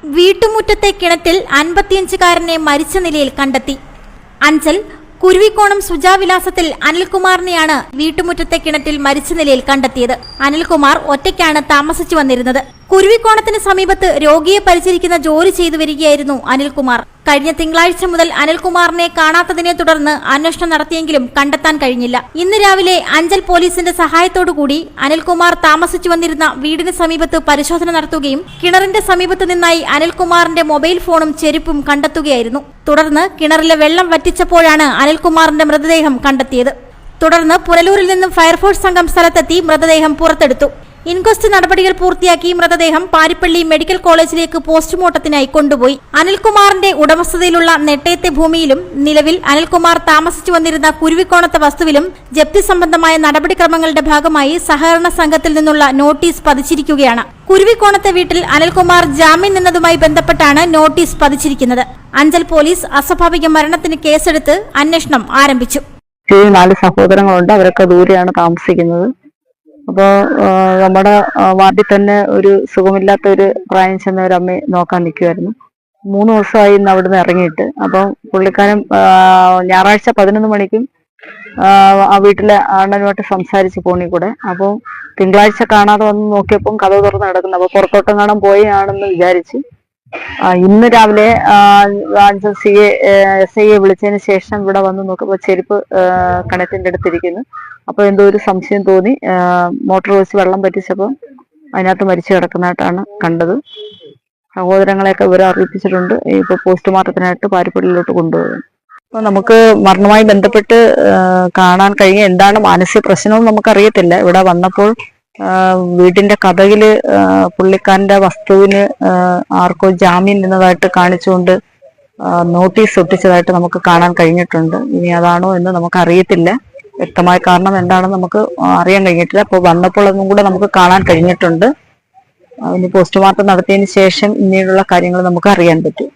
വീട്ടുമുറ്റത്തെ കിണറ്റിൽ 55-കാരനെ മരിച്ച നിലയിൽ കണ്ടെത്തി. അഞ്ചൽ കുരുവിക്കോണം സുജാവിലാസത്തിൽ അനിൽകുമാറിനെയാണ് വീട്ടുമുറ്റത്തെ കിണറ്റിൽ മരിച്ച നിലയിൽ കണ്ടെത്തിയത്. അനിൽകുമാർ ഒറ്റയ്ക്കാണ് താമസിച്ചു വന്നിരുന്നത്. കുരുവിക്കോണത്തിന് സമീപത്ത് രോഗിയെ പരിചരിക്കുന്ന ജോലി ചെയ്തു വരികയായിരുന്നു അനിൽകുമാർ. കഴിഞ്ഞ തിങ്കളാഴ്ച മുതൽ അനിൽകുമാറിനെ കാണാത്തതിനെ തുടർന്ന് അന്വേഷണം നടത്തിയെങ്കിലും കണ്ടെത്താൻ കഴിഞ്ഞില്ല. ഇന്ന് രാവിലെ അഞ്ചൽ പോലീസിന്റെ സഹായത്തോടുകൂടി അനിൽകുമാർ താമസിച്ചു വന്നിരുന്ന വീടിന് സമീപത്ത് പരിശോധന നടത്തുകയും കിണറിന്റെ സമീപത്ത് നിന്നായി അനിൽകുമാറിന്റെ മൊബൈൽ ഫോണും ചെരുപ്പും കണ്ടെത്തുകയായിരുന്നു. തുടർന്ന് കിണറിലെ വെള്ളം വറ്റിച്ചപ്പോഴാണ് അനിൽകുമാറിന്റെ മൃതദേഹം കണ്ടെത്തിയത്. തുടർന്ന് പുനലൂരിൽ നിന്നും ഫയർഫോഴ്സ് സംഘം സ്ഥലത്തെത്തി മൃതദേഹം പുറത്തെടുത്തു. ഇൻക്വസ്റ്റ് നടപടികൾ പൂർത്തിയാക്കി മൃതദേഹം പാരിപ്പള്ളി മെഡിക്കൽ കോളേജിലേക്ക് പോസ്റ്റ്മോർട്ടത്തിനായി കൊണ്ടുപോയി. അനിൽകുമാറിന്റെ ഉടമസ്ഥതയിലുള്ള നെട്ടയത്തെ ഭൂമിയിലും നിലവിൽ അനിൽകുമാർ താമസിച്ചു വന്നിരുന്ന കുരുവിക്കോണത്തെ വസ്തുവിലും ജപ്തി സംബന്ധമായ നടപടിക്രമങ്ങളുടെ ഭാഗമായി സഹകരണ സംഘത്തിൽ നിന്നുള്ള നോട്ടീസ് പതിച്ചിരിക്കുകയാണ്. കുരുവിക്കോണത്തെ വീട്ടിൽ അനിൽകുമാർ ജാമ്യം നിന്നതുമായി ബന്ധപ്പെട്ടാണ് നോട്ടീസ് പതിച്ചിരിക്കുന്നത്. അഞ്ചൽ പോലീസ് അസ്വാഭാവിക മരണത്തിന് കേസെടുത്ത് അന്വേഷണം ആരംഭിച്ചു. 4 സഹോദരങ്ങളുണ്ട്. അവരൊക്കെ ദൂരെയാണ് താമസിക്കുന്നത്. അപ്പോൾ നമ്മുടെ വാർഡിൽ തന്നെ ഒരു സുഖമില്ലാത്ത ഒരു പ്രായം ചെന്ന ഒരു അമ്മയെ നോക്കാൻ നിൽക്കുമായിരുന്നു. 3 ദിവസമായി ഇന്ന് അവിടുന്ന് ഇറങ്ങിയിട്ട്. അപ്പം പുള്ളിക്കാരൻ ഞായറാഴ്ച 11 മണിക്കും ആ വീട്ടിലെ അണ്ണനുമായിട്ട് സംസാരിച്ച് ഫോണിൽ കൂടെ. അപ്പോൾ തിങ്കളാഴ്ച കാണാതെ വന്ന് നോക്കിയപ്പം കതവ് തുറന്ന് കിടക്കുന്നു. അപ്പോൾ പുറത്തോട്ടം കാണാൻ പോയാണെന്ന് വിചാരിച്ച് ഇന്ന് രാവിലെ SI വിളിച്ചതിന് ശേഷം ഇവിടെ വന്ന് നോക്കുമ്പോൾ ചെരുപ്പ് കിണറ്റിന്റെ അടുത്തിരിക്കുന്നു. അപ്പോൾ എന്തോ ഒരു സംശയം തോന്നി. മോട്ടോർ വെച്ച് വെള്ളം പറ്റിച്ചപ്പോൾ അതിനകത്ത് മരിച്ചു കിടക്കുന്നതായിട്ടാണ് കണ്ടത്. സഹോദരങ്ങളെയൊക്കെ ഇവരെ അറിയിപ്പിച്ചിട്ടുണ്ട്. ഇപ്പോൾ പോസ്റ്റ്മോർട്ടത്തിനായിട്ട് പാരിപ്പള്ളിയിലോട്ട് കൊണ്ടുപോകും. അപ്പോൾ നമുക്ക് മരണവുമായി ബന്ധപ്പെട്ട് കാണാൻ കഴിഞ്ഞ എന്താണ് മാനസിക പ്രശ്നമെന്ന് നമുക്കറിയത്തില്ല. ഇവിടെ വന്നപ്പോൾ വീടിന്റെ കതകില് പുള്ളിക്കാരന്റെ വസ്തുവിന് ആർക്കോ ജാമ്യം നിന്നതായിട്ട് കാണിച്ചുകൊണ്ട് നോട്ടീസ് ഒട്ടിച്ചതായിട്ട് നമുക്ക് കാണാൻ കഴിഞ്ഞിട്ടുണ്ട്. ഇനി അതാണോ എന്ന് നമുക്ക് അറിയത്തില്ല. വ്യക്തമായ കാരണം എന്താണെന്ന് നമുക്ക് അറിയാൻ കഴിഞ്ഞിട്ടില്ല. അപ്പോൾ വന്നപ്പോൾ ഒന്നും കൂടെ നമുക്ക് കാണാൻ കഴിഞ്ഞിട്ടുണ്ട്. ഇനി പോസ്റ്റ്മോർട്ടം നടത്തിയതിന് ശേഷം പിന്നീടുള്ള കാര്യങ്ങൾ നമുക്ക് അറിയാൻ പറ്റും.